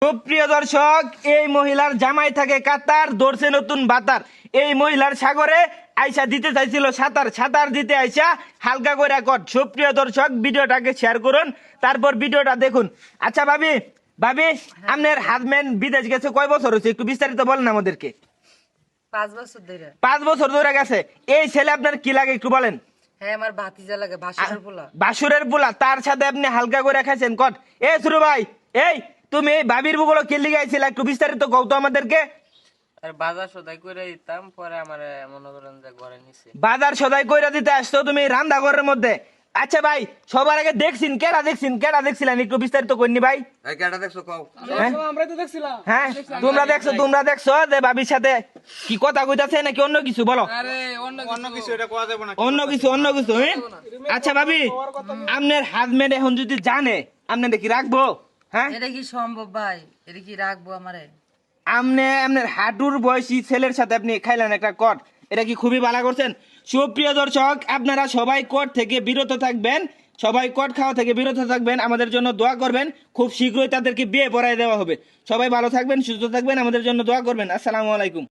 সুপ্রিয় দর্শক, এই মহিলার জামাই থাকে কাতার, ধরছে নতুন বাতার। এই মহিলার সাগরে আইসা দিতে চাইছিল সাঁতার, সাঁতার দিতে আইসা হালকা করে কট। সুপ্রিয় দর্শক, ভিডিওটাকে শেয়ার করুন, তারপর ভিডিওটা দেখুন। আচ্ছা ভাবি, ভাবি আপনার হাজবেন্ড বিদেশ গেছে কয় বছর হয়েছে, একটু বিস্তারিত বলেন আমাদেরকে। 5 বছর ধরে। 5 বছর ধরে গেছে। এই ছেলে আপনার কি লাগে একটু বলেন। হ্যাঁ, আমার ভাতিজা লাগে, ভাসুরের পোলা। বাসুরের পোলা, তার সাথে আপনি হালকা করে খাইছেন কট। এ সুরু ভাই, এই তুমি এই ভাবির বুগুলো কে লিগে আইছিলা, একটু বিস্তারিত কও তো আমাদেরকে। আর বাজার সদাই করে দিতাম, পরে আমার মনে করেন যে ঘরে নিছে। বাজার সদাই কইরা দিতে আসতো তুমি রান্না ঘরের মধ্যে। আচ্ছা ভাই, সবার আগে দেখছিন কেডা দেখছিলেন একটু বিস্তারিত কইনি ভাই। কেটা দেখছো কও? হ্যাঁ তোমরা দেখছো যে ভাবির সাথে কি কথা কইতাছে নাকি অন্য কিছু বলো। অন্য কিছু এটা কোয়া যাবে না। অন্য কিছু হ্যাঁ? আচ্ছা ভাবি, আপনার হাজবেন্ড এখন যদি জানে আপনাদের কি রাখবো? হ্যাঁ, এটা কি সম্ভব ভাই? এটা কি রাখবো আমারে? আপনার হাঁটুর বয়সী ছেলের সাথে আপনি খাইলেন একটা কট, এটা কি খুবই ভালো করছেন? সুপ্রিয় দর্শক, আপনারা সবাই কট থেকে বিরত থাকবেন, সবাই কট খাওয়া থেকে বিরত থাকবেন, আমাদের জন্য দোয়া করবেন। খুব শীঘ্রই তাদেরকে বিয়ে পড়ায় দেওয়া হবে। সবাই ভালো থাকবেন, সুস্থ থাকবেন, আমাদের জন্য দোয়া করবেন। আসসালামু আলাইকুম।